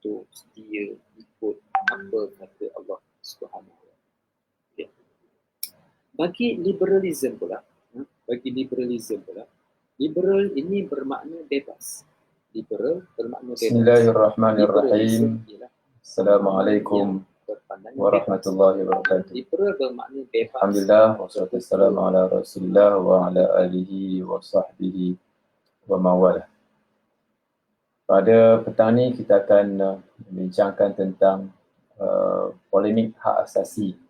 untuk setia ikut apa kata Allah Subhanahu Wa Taala. Okay. Bagi liberalism pula, liberal ini bermakna bebas. Liberal bermakna bebas. Bismillahirrahmanirrahim. Assalamualaikum warahmatullahi wabarakatuh. Liberal bermakna bebas. Alhamdulillah, wassalatu wassalamu ala Rasulillah wa ala alihi wa sahbihi wa mawala. Pada petang ini kita akan membincangkan tentang polemik hak asasi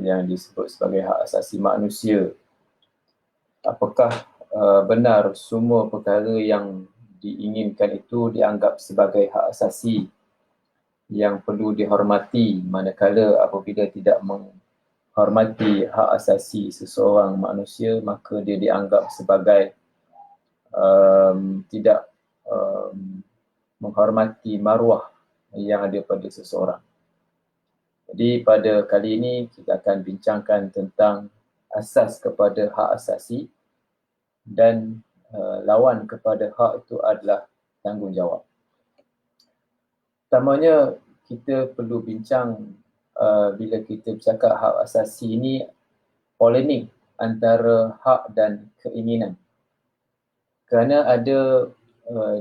yang disebut sebagai hak asasi manusia. Apakah benar semua perkara yang diinginkan itu dianggap sebagai hak asasi yang perlu dihormati, manakala apabila tidak menghormati hak asasi seseorang manusia, maka dia dianggap sebagai tidak menghormati maruah yang ada pada seseorang. Jadi pada kali ini kita akan bincangkan tentang asas kepada hak asasi dan lawan kepada hak itu adalah tanggungjawab. Pertamanya kita perlu bincang bila kita bercakap hak asasi ini, polemik antara hak dan keinginan. Kerana ada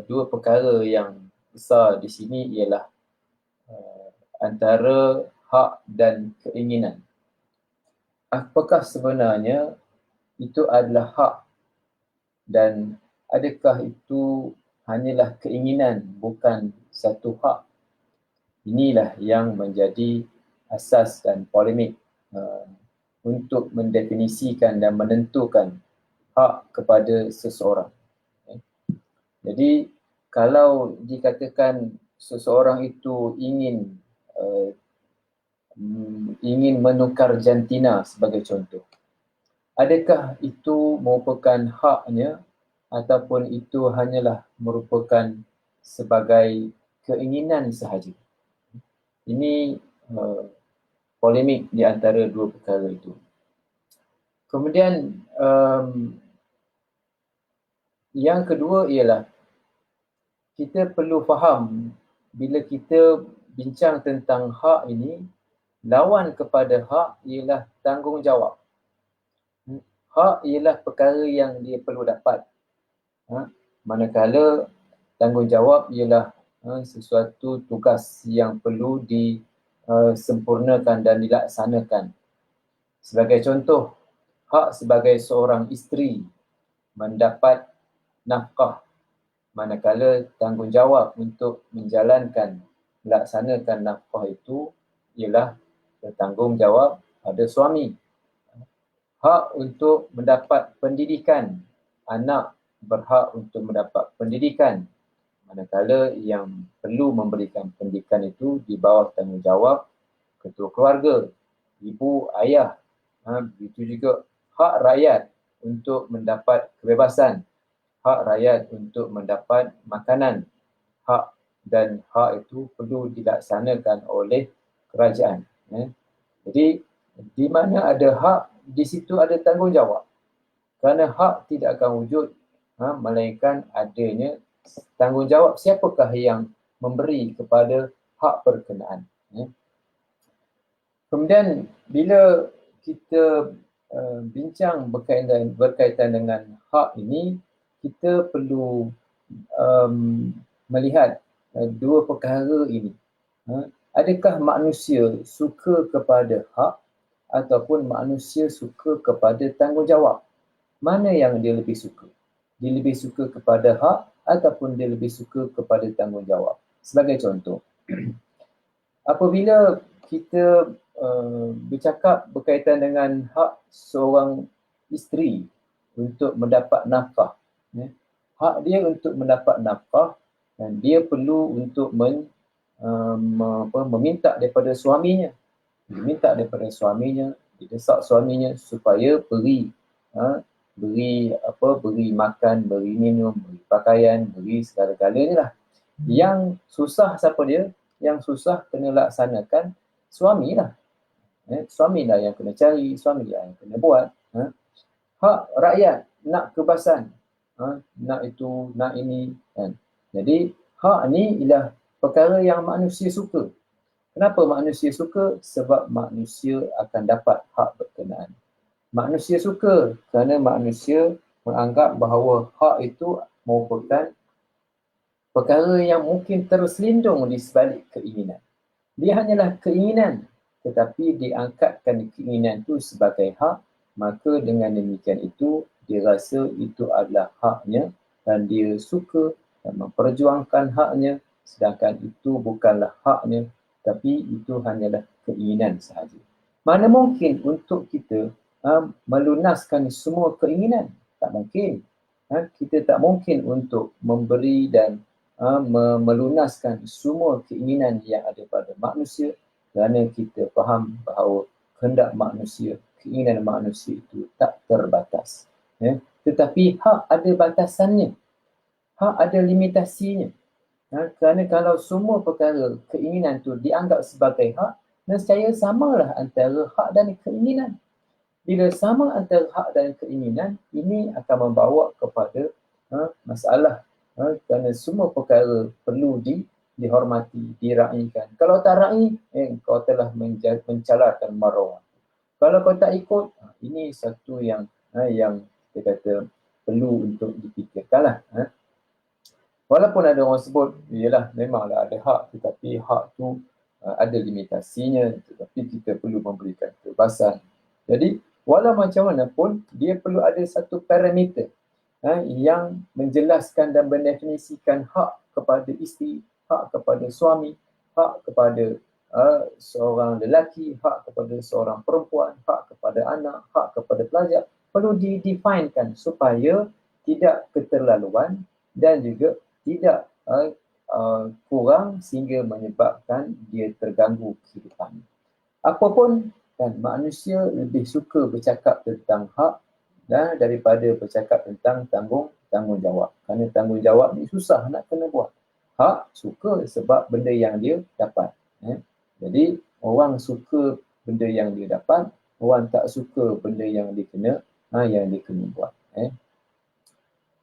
dua perkara yang besar di sini, ialah antara hak dan keinginan. Apakah sebenarnya itu adalah hak dan adakah itu hanyalah keinginan, bukan satu hak? Inilah yang menjadi asas dan polemik untuk mendefinisikan dan menentukan hak kepada seseorang. Jadi kalau dikatakan seseorang itu ingin menukar jantina sebagai contoh, adakah itu merupakan haknya ataupun itu hanyalah merupakan sebagai keinginan sahaja? Ini polemik di antara dua perkara itu. Kemudian yang kedua ialah kita perlu faham bila kita bincang tentang hak ini, lawan kepada hak ialah tanggungjawab. Hak ialah perkara yang dia perlu dapat. Manakala tanggungjawab ialah sesuatu tugas yang perlu disempurnakan dan dilaksanakan. Sebagai contoh, hak sebagai seorang isteri mendapat nafkah, manakala tanggungjawab untuk melaksanakan nafkah itu ialah bertanggungjawab pada suami. Hak untuk mendapat pendidikan, anak berhak untuk mendapat pendidikan, manakala yang perlu memberikan pendidikan itu di bawah tanggungjawab ketua keluarga, ibu, ayah. Begitu juga hak rakyat untuk mendapat kebebasan, hak rakyat untuk mendapat makanan. Hak dan hak itu perlu dilaksanakan oleh kerajaan. Jadi di mana ada hak, di situ ada tanggungjawab. Kerana hak tidak akan wujud melainkan adanya tanggungjawab siapakah yang memberi kepada hak berkenaan. Kemudian bila kita bincang berkaitan dengan hak ini, kita perlu melihat dua perkara ini. Adakah manusia suka kepada hak ataupun manusia suka kepada tanggungjawab? Mana yang dia lebih suka? Dia lebih suka kepada hak ataupun dia lebih suka kepada tanggungjawab? Sebagai contoh, apabila kita bercakap berkaitan dengan hak seorang isteri untuk mendapat nafkah, hak dia untuk mendapat nafkah, dan dia perlu untuk meminta daripada suaminya. Diminta daripada suaminya, didesak suaminya supaya beri makan, beri minum, beri pakaian, beri segala-galanya lah. Yang susah siapa dia? Yang susah kena laksanakan suamilah. Suamilah yang kena cari, suamilah yang kena buat. Hak rakyat nak kebasan, nak itu, nak ini. Jadi hak ni ialah perkara yang manusia suka. Kenapa manusia suka? Sebab manusia akan dapat hak berkenaan. Manusia suka kerana manusia menganggap bahawa hak itu merupakan perkara yang mungkin terselindung di sebalik keinginan. Dia hanyalah keinginan, tetapi diangkatkan keinginan itu sebagai hak, maka dengan demikian itu dia rasa itu adalah haknya dan dia suka dan memperjuangkan haknya, sedangkan itu bukanlah haknya, tapi itu hanyalah keinginan sahaja. Mana mungkin untuk kita melunaskan semua keinginan? Tak mungkin. Kita tak mungkin untuk memberi dan melunaskan semua keinginan yang ada pada manusia, kerana kita faham bahawa kehendak manusia, keinginan manusia itu tak terbatas. Tetapi hak ada batasannya, hak ada limitasinya. Kerana kalau semua perkara keinginan itu dianggap sebagai hak, nescaya samalah antara hak dan keinginan. Bila sama antara hak dan keinginan, ini akan membawa kepada masalah. Kerana semua perkara perlu dihormati, diraikan. Kalau tak raih, kau telah mencalarkan maruah. Kalau kau tak ikut, ini satu yang kita kata perlu untuk dipikirkanlah. Walaupun ada orang sebut, ialah memanglah ada hak, tetapi hak tu ada limitasinya, tetapi kita perlu memberikan kebebasan. Jadi, walau macam mana pun, dia perlu ada satu parameter yang menjelaskan dan mendefinisikan hak kepada isteri, hak kepada suami, hak kepada seorang lelaki, hak kepada seorang perempuan, hak kepada anak, hak kepada pelajar, perlu didefinkan supaya tidak keterlaluan dan juga tidak kurang sehingga menyebabkan dia terganggu kehidupan. Apapun, kan, manusia lebih suka bercakap tentang hak daripada bercakap tentang tanggungjawab. Kerana tanggungjawab ni susah nak kena buat. Hak suka sebab benda yang dia dapat. Jadi orang suka benda yang dia dapat, orang tak suka benda yang dia kena buat.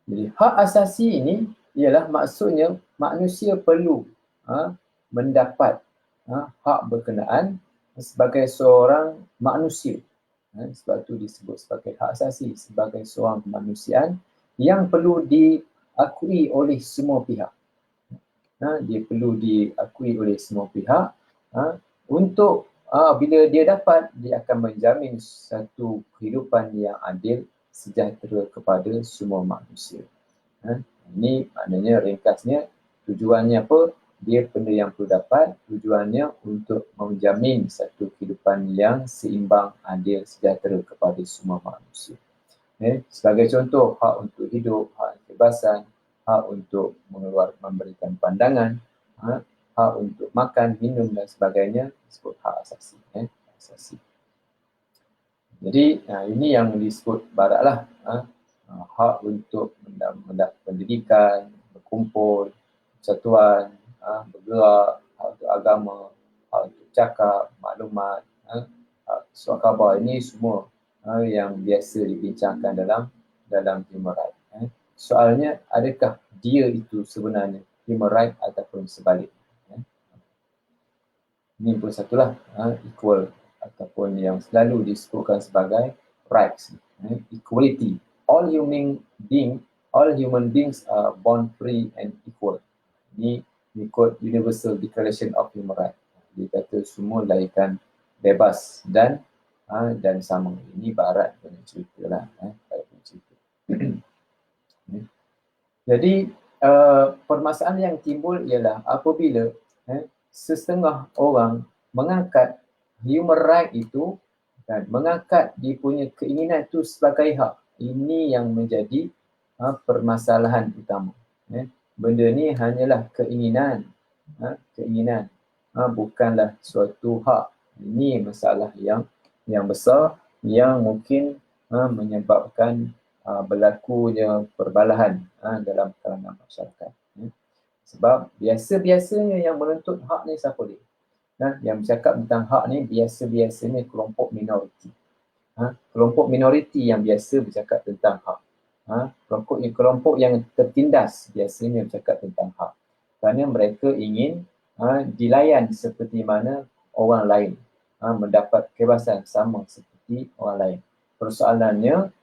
Jadi hak asasi ini ialah maksudnya manusia perlu mendapat hak berkenaan sebagai seorang manusia. Sebab itu disebut sebagai hak asasi, sebagai seorang kemanusiaan yang perlu diakui oleh semua pihak. Dia perlu diakui oleh semua pihak untuk bila dia dapat, dia akan menjamin satu kehidupan yang adil, sejahtera kepada semua manusia. Ini maknanya ringkasnya, tujuannya apa? Dia benda yang perlu dapat, tujuannya untuk menjamin satu kehidupan yang seimbang, adil, sejahtera kepada semua manusia. Sebagai contoh, hak untuk hidup, hak kebebasan, hak untuk memberikan pandangan, hak untuk makan, minum dan sebagainya, disebut hak asasi. Asasi. Jadi ini yang disebut baratlah, hak untuk mendapat pendidikan, berkumpul, persatuan, bergerak, hak untuk agama, hak untuk cakap, maklumat, surat khabar. Ini semua yang biasa dibincangkan dalam human rights. Soalnya, adakah dia itu sebenarnya human rights ataupun sebaliknya? Ini pun satulah, equal ataupun yang selalu disebutkan sebagai rights, equality. All human beings are born free and equal. Ini ikut Universal Declaration of Human Rights. Dia kata semua dilahirkan bebas dan sama. Ini barat punya cerita lah. Jadi permasalahan yang timbul ialah apabila setengah orang mengangkat human right itu dan mengangkat dia punya keinginan itu sebagai hak. Ini yang menjadi permasalahan utama. Benda ni hanyalah keinginan, bukanlah suatu hak. Ini masalah yang besar yang mungkin menyebabkan berlakunya perbalahan dalam kalangan masyarakat. Sebab biasa-biasanya yang menuntut hak ni siapa dia? Yang bercakap tentang hak ni biasa-biasanya kelompok minoriti. Kelompok minoriti yang biasa bercakap tentang hak. Kelompok yang tertindas biasanya bercakap tentang hak. Kerana mereka ingin dilayan seperti mana orang lain, mendapat kebebasan sama seperti orang lain. Persoalannya,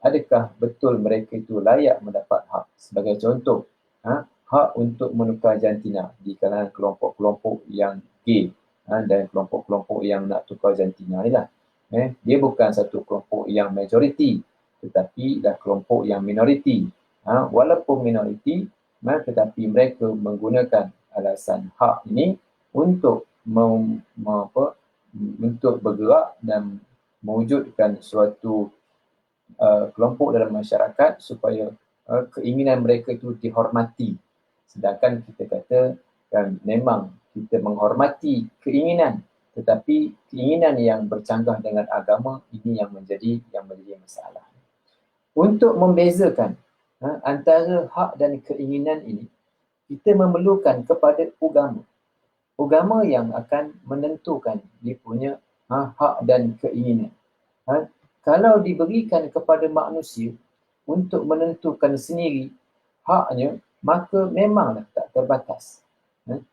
adakah betul mereka itu layak mendapat hak? Sebagai contoh, hak untuk menukar jantina di kalangan kelompok-kelompok yang gay dan kelompok-kelompok yang nak tukar jantina ni lah. Dia bukan satu kelompok yang majoriti, tetapi dah kelompok yang minoriti. Walaupun minoriti, tetapi mereka menggunakan alasan hak ini untuk untuk bergerak dan mewujudkan suatu kelompok dalam masyarakat supaya keinginan mereka itu dihormati. Sedangkan kita kata kan memang kita menghormati keinginan, tetapi keinginan yang bercanggah dengan agama ini yang menjadi masalah. Untuk membezakan antara hak dan keinginan ini, kita memerlukan kepada agama. Agama yang akan menentukan dia punya hak dan keinginan. Kalau diberikan kepada manusia untuk menentukan sendiri haknya, maka memanglah tak terbatas.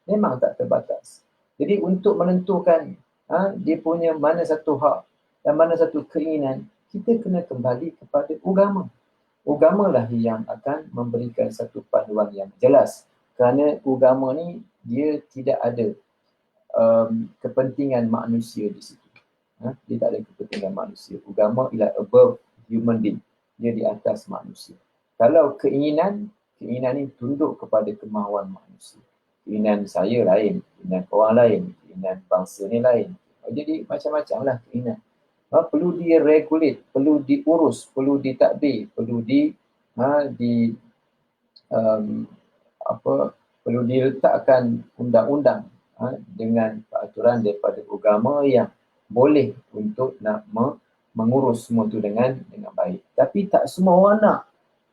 Memang tak terbatas. Jadi untuk menentukan dia punya mana satu hak dan mana satu keinginan, kita kena kembali kepada agama. Agama lah yang akan memberikan satu panduan yang jelas. Kerana agama ni dia tidak ada kepentingan manusia di situ. Dia tak ada kepentingan manusia. Agama ialah above human being. Dia di atas manusia. Kalau keinginan ni tunduk kepada kemahuan manusia. Keinginan saya lain, keinginan orang lain, keinginan bangsa ni lain. Jadi macam-macam lah keinginan. Perlu diregulate, perlu diurus, perlu ditadbir, perlu perlu diletakkan undang-undang dengan peraturan daripada agama yang boleh untuk nak mengurus semua tu dengan baik. Tapi tak semua orang nak,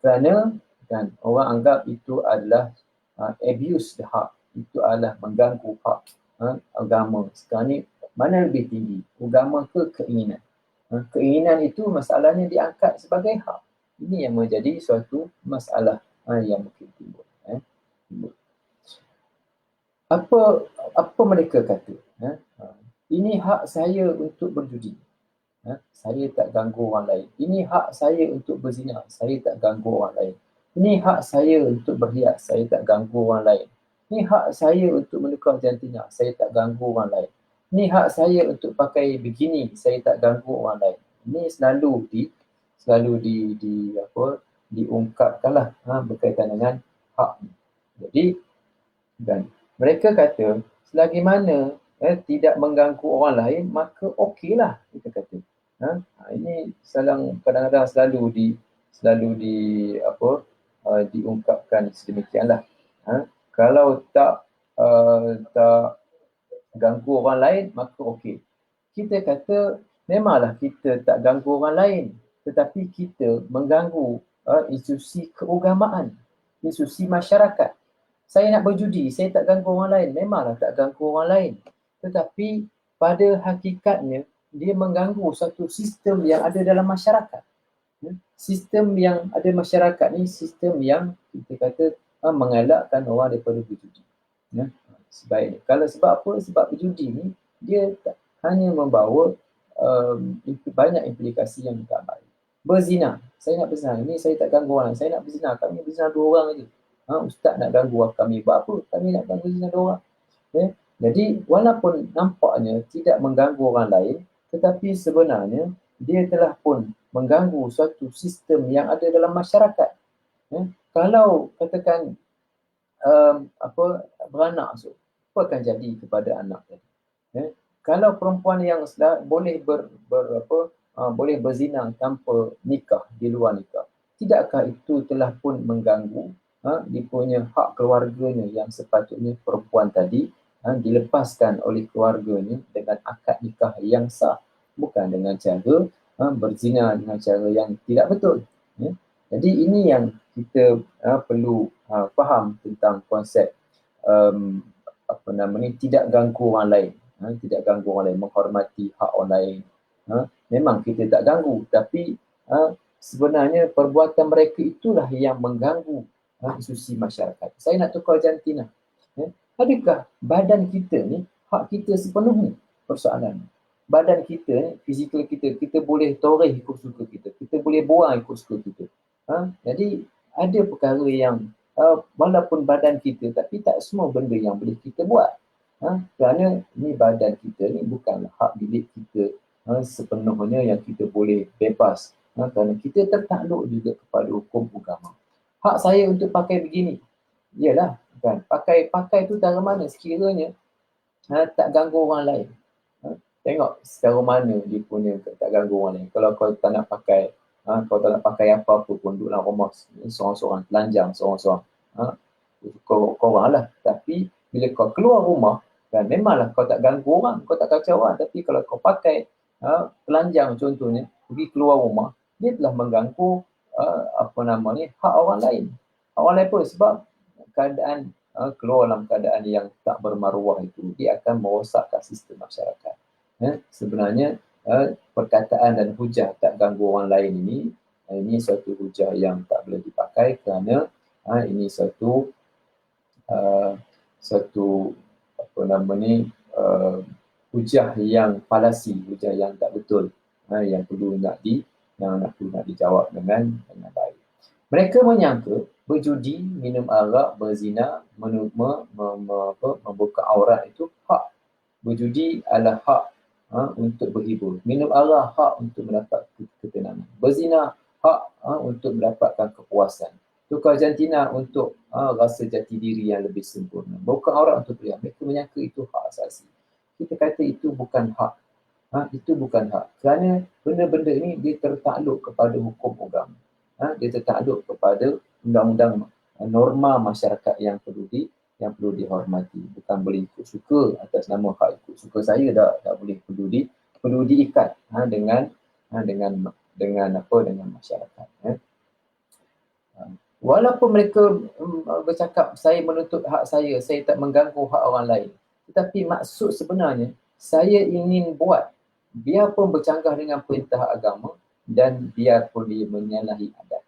kerana kan orang anggap itu adalah abuse the hak, itu adalah mengganggu hak agama. Sekarang ni mana lebih tinggi, agama ke keinginan? Keinginan itu masalahnya diangkat sebagai hak. Ini yang menjadi suatu masalah yang mungkin timbul. Apa mereka kata? Ini hak saya untuk berjudi. Saya tak ganggu orang lain. Ini hak saya untuk berzina. Saya tak ganggu orang lain. Ini hak saya untuk berhias. Saya tak ganggu orang lain. Ini hak saya untuk menukar jantina. Saya tak ganggu orang lain. Ini hak saya untuk pakai bikini. Saya tak ganggu orang lain. Ini selalu diungkapkanlah berkaitan dengan hak. Jadi dan mereka kata selagi mana tidak mengganggu orang lain, maka okeylah, kita kata. Ini kadang-kadang selalu diungkapkan sedemikianlah. Kalau tak ganggu orang lain, maka okey. Kita kata memanglah kita tak ganggu orang lain, tetapi kita mengganggu institusi keagamaan, institusi masyarakat. Saya nak berjudi, saya tak ganggu orang lain. Memanglah tak ganggu orang lain. Tetapi pada hakikatnya, dia mengganggu satu sistem yang ada dalam masyarakat. Sistem yang ada masyarakat ni, sistem yang kita kata mengelakkan orang daripada berjudi. Sebaiknya. Kalau sebab apa? Sebab berjudi ni, dia hanya membawa banyak implikasi yang tak baik. Berzina. Saya nak berzina. Ini saya tak ganggu orang lain. Saya nak berzina. Kami berzina 2 orang saja. Ustaz nak ganggu kami buat apa? Kami nak ganggu zina 2 orang. Jadi walaupun nampaknya tidak mengganggu orang lain, tetapi sebenarnya dia telah pun mengganggu suatu sistem yang ada dalam masyarakat. Kalau katakan beranak, apa akan jadi kepada anak tadi? Kalau perempuan yang boleh boleh berzina tanpa nikah, di luar nikah, tidakkah itu telah pun mengganggu dia punya hak keluarganya yang sepatutnya perempuan tadi dilepaskan oleh keluarganya dengan akad nikah yang sah, bukan dengan cara berzina dengan cara yang tidak betul. Jadi ini yang kita perlu faham tentang konsep tidak ganggu orang lain, tidak ganggu orang lain, menghormati hak orang lain. Memang kita tak ganggu, tapi sebenarnya perbuatan mereka itulah yang mengganggu institusi masyarakat. Saya nak tukar jantina. Adakah badan kita ni hak kita sepenuhnya? Persoalan. Badan kita ni, fizikal kita, kita boleh toreh ikut suka kita. Kita boleh buang ikut suka kita. Jadi ada perkara yang walaupun badan kita, tapi tak semua benda yang boleh kita buat. Kerana ni badan kita ni bukan hak milik kita sepenuhnya yang kita boleh bebas. Kerana kita tertakluk juga kepada hukum agama. Hak saya untuk pakai begini. Yalah, kan? Pakai tu cara mana sekiranya tak ganggu orang lain. Tengok secara mana dia punya tak ganggu orang lain. Kalau kau tak nak pakai, kau tak nak pakai apa-apa pun duduk dalam rumah seorang-seorang, telanjang seorang-seorang. Kau orang lah. Tapi bila kau keluar rumah, kan, memanglah kau tak ganggu orang, kau tak kacau orang. Tapi kalau kau pakai telanjang contohnya, pergi keluar rumah, dia telah mengganggu hak orang lain. Orang lain pun sebab keadaan keluar dalam keadaan yang tak bermaruah itu, dia akan merosakkan sistem masyarakat. Sebenarnya perkataan dan hujah tak ganggu orang lain ini suatu hujah yang tak boleh dipakai kerana ini suatu hujah yang falasi, hujah yang tak betul, yang perlu nak dijawab dengan baik. Mereka menyangka berjudi, minum arak, berzina, membuka aurat itu hak. Berjudi adalah hak untuk berhibur. Minum arak hak untuk mendapat ketenangan. Berzina hak untuk mendapatkan kepuasan. Tukar jantina untuk rasa jati diri yang lebih sempurna. Buka aurat untuk pria. Mereka menyangka itu hak asasi. Kita kata itu bukan hak. Itu bukan hak. Kerana benda-benda ini dia tertakluk kepada hukum agama. Dia tertakluk kepada undang-undang norma masyarakat yang perlu dihormati. Bukan boleh ikut suka atas nama hak ikut suka saya tak boleh, perlu diikat dengan masyarakat. Walaupun mereka bercakap saya menuntut hak saya tak mengganggu hak orang lain. Tetapi maksud sebenarnya saya ingin buat biarpun bercanggah dengan perintah agama dan biarpun dia menyalahi adat.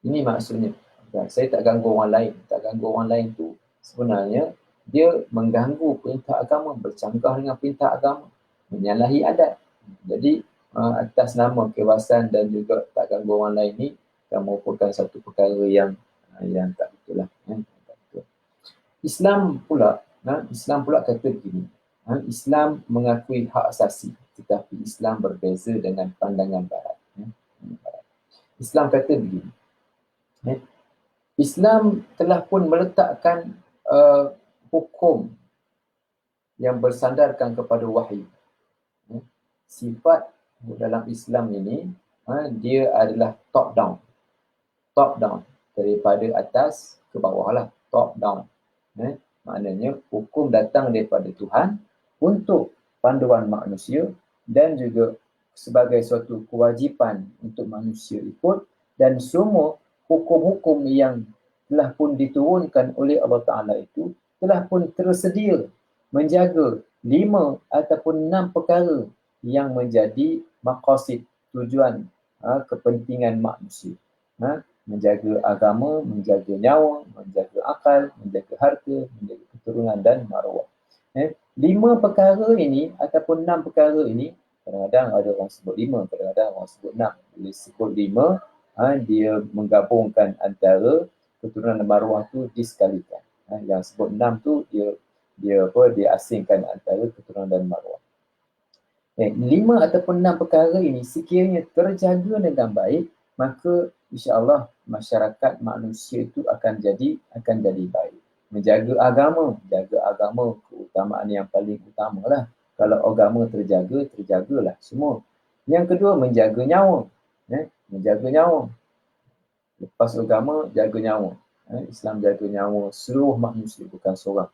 Ini maksudnya. Saya tak ganggu orang lain. Tak ganggu orang lain tu sebenarnya dia mengganggu perintah agama, bercanggah dengan perintah agama, menyalahi adat. Jadi atas nama kebebasan dan juga tak ganggu orang lain ni akan merupakan satu perkara yang tak betul lah. Islam pula kata begini. Islam mengakui hak asasi, tetapi Islam berbeza dengan pandangan Barat. Islam kata begini. Islam telah pun meletakkan hukum yang bersandarkan kepada wahyu. Sifat dalam Islam ini dia adalah top down daripada atas ke bawah lah, top down. Maknanya hukum datang daripada Tuhan untuk panduan manusia dan juga sebagai suatu kewajipan untuk manusia ikut, dan semua hukum-hukum yang telah pun diturunkan oleh Allah Ta'ala itu telah pun tersedia menjaga 5 ataupun 6 perkara yang menjadi maqasid, tujuan kepentingan manusia. Menjaga agama, menjaga nyawa, menjaga akal, menjaga harta, menjaga keturunan dan maruah. 5 perkara ini ataupun 6 perkara ini, kadang-kadang ada orang sebut 5, kadang-kadang orang sebut 6. Bila sebut 5, dia menggabungkan antara keturunan dan maruah tu disekalikan. Yang sebut 6 tu dia asingkan antara keturunan dan maruah. 5 ataupun 6 perkara ini sekiranya terjaga dengan baik, maka insya-Allah masyarakat manusia itu akan jadi baik. Menjaga agama, keutamaan yang paling utamalah. Kalau agama terjagalah semua. Yang kedua, menjaga nyawa. Menjaga nyawa. Lepas agama, jaga nyawa. Islam jaga nyawa seluruh manusia, bukan seorang.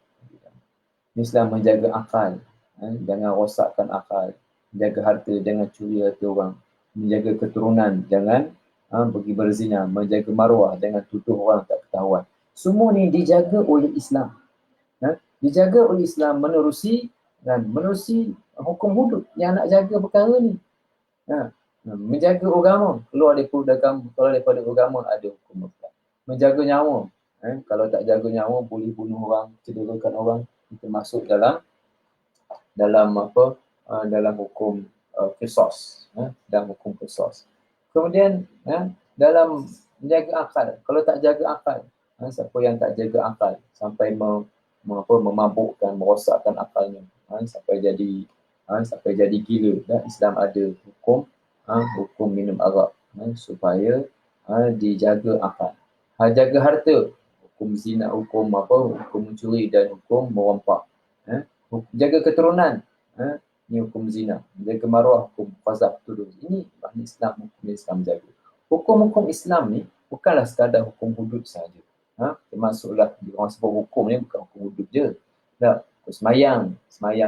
Islam menjaga akal. Jangan rosakkan akal. Menjaga harta, jangan curi harta orang. Menjaga keturunan, jangan pergi berzina. Menjaga maruah, jangan tuduh orang tak ketahuan. Semua ni dijaga oleh Islam. Dijaga oleh Islam menerusi hukum hudud yang nak jaga perkara ni. Menjaga agama, keluar daripada agama ada hukum mutlak. Menjaga nyawa, Kalau tak jaga nyawa boleh bunuh orang, cederakan orang, itu masuk dalam dalam hukum qisas, dalam hukum qisas. Kemudian dalam menjaga akal, kalau tak jaga akal, siapa yang tak jaga akal sampai memabukkan, merosakkan akalnya, sampai jadi gila. Islam ada hukum minum arak, supaya dijaga akal. Jaga harta, hukum zina, hukum mencuri dan hukum merompak. Jaga keturunan, ini hukum zina. Jaga maruah, hukum qazaf, tuduh. Ini Islam, hukum Islam jaga. Hukum-hukum Islam ni bukanlah sekadar hukum hudud saja. Termasuklah orang sebut hukum ni bukan hukum hudud je. Semayang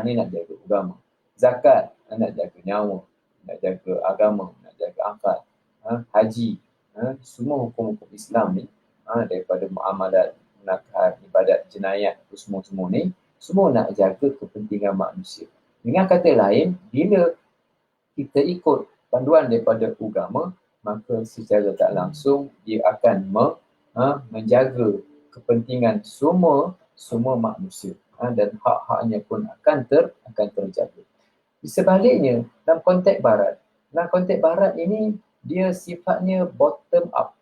ni nak jaga agama. Zakat nak jaga nyawa, nak jaga agama, nak jaga akal. Haji, semua hukum-hukum Islam ni, daripada muamalat, menakar, ibadat, jenayat, semua ni, semua nak jaga kepentingan manusia. Dengan kata lain, bila kita ikut panduan daripada agama, maka secara tak langsung dia akan menjaga kepentingan semua manusia, dan hak-haknya pun akan terjaga. Sebaliknya, dalam konteks barat ini dia sifatnya bottom up,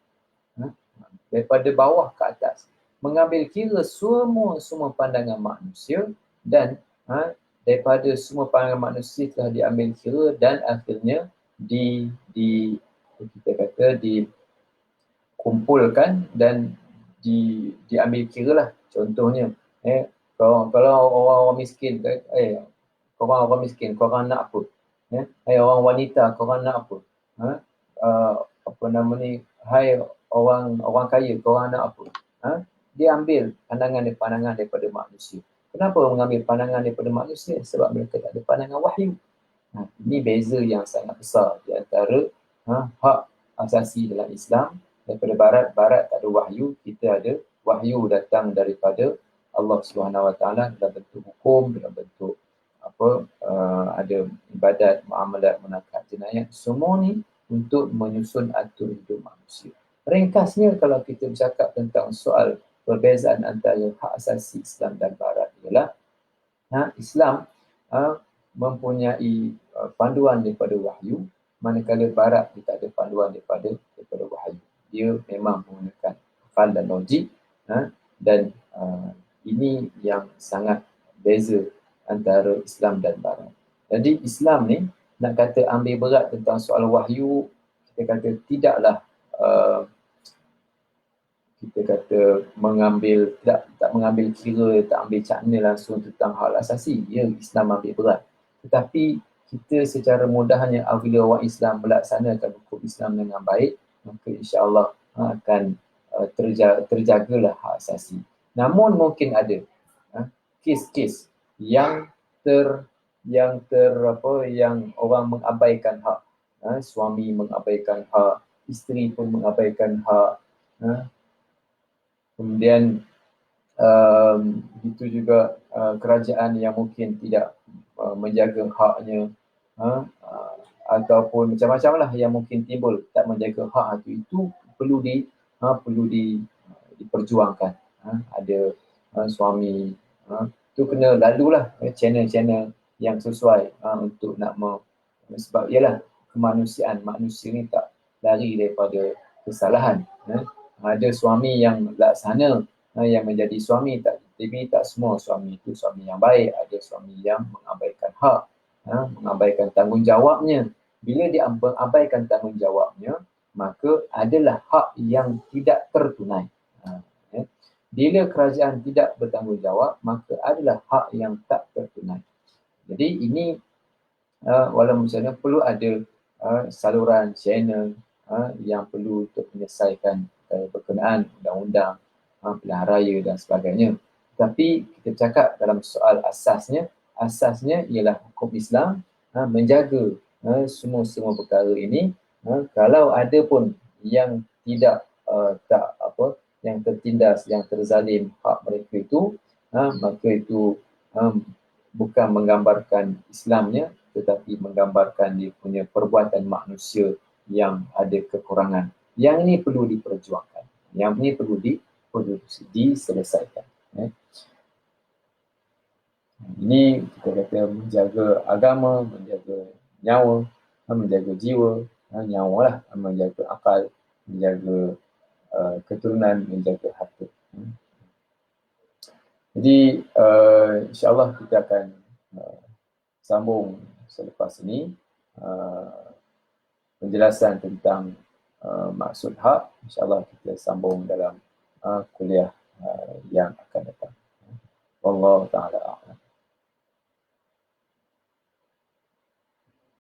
daripada bawah ke atas, mengambil kira semua pandangan manusia, dan daripada semua pandangan manusia telah diambil kira dan akhirnya dikumpulkan dan diambil kira lah. Contohnya, kalau orang miskin, korang miskin, korang nak apa? Orang wanita, korang nak apa? Hai orang kaya, korang nak apa? Dia ambil pandangan daripada manusia. Kenapa mengambil pandangan daripada manusia? Sebab mereka tak ada pandangan wahyu. Ini beza yang sangat besar di antara hak asasi dalam Islam. Daripada barat tak ada wahyu, kita ada wahyu datang daripada Allah SWT dalam bentuk hukum, dalam bentuk ada ibadat, muamalat, menakar, jenayat. Semua ni untuk menyusun atur hidup manusia. Ringkasnya, kalau kita bercakap tentang soal perbezaan antara hak asasi Islam dan barat, ialah Islam mempunyai panduan daripada wahyu, manakala barat dia tak ada panduan daripada wahyu. Dia memang menggunakan akal dan logik, dan ini yang sangat beza antara Islam dan barat. Jadi Islam ni nak kata ambil berat tentang soal wahyu, kita kata tidaklah tak mengambil kira, tak ambil cakna langsung tentang hal asasi. Ya, Islam ambil berat. Tetapi kita secara mudahnya, apabila orang Islam melaksanakan hukum Islam dengan baik, maka insya-Allah akan terjagalah hak asasi. Namun mungkin ada kes-kes yang orang mengabaikan hak. Suami mengabaikan hak, isteri pun mengabaikan hak. Kemudian begitu juga kerajaan yang mungkin tidak menjaga haknya, ataupun macam-macam lah yang mungkin timbul, tak menjaga hak itu perlu diperjuangkan. Ada suami tu kena lalulah channel-channel yang sesuai untuk nak sebab ialah kemanusiaan, manusia ni tak lari daripada kesalahan. Ada suami yang laksana, yang menjadi suami, tapi tak semua suami itu suami yang baik. Ada suami yang mengabaikan hak, mengabaikan tanggungjawabnya. Bila dia mengabaikan tanggungjawabnya, maka adalah hak yang tidak tertunai. Bila kerajaan tidak bertanggungjawab, maka adalah hak yang tak tertunai. Jadi ini walaupun macam mana perlu ada saluran channel yang perlu untuk menyelesaikan berkenaan undang-undang, pilihan raya dan sebagainya. Tapi kita cakap dalam soal asasnya ialah hukum Islam menjaga semua perkara ini. Kalau ada pun yang yang tertindas, yang terzalim hak mereka itu, maka itu bukan menggambarkan Islamnya, tetapi menggambarkan dia punya perbuatan manusia yang ada kekurangan. Yang ini perlu diperjuangkan. Yang ini perlu diselesaikan. Ini kita kata menjaga agama, menjaga nyawa, menjaga jiwa, nyawa lah, menjaga akal, menjaga keturunan, menjaga harta. Jadi insyaAllah kita akan sambung selepas ini penjelasan tentang maksud hak. InsyaAllah kita sambung dalam kuliah yang akan datang. Wallahu ta'ala a'lam.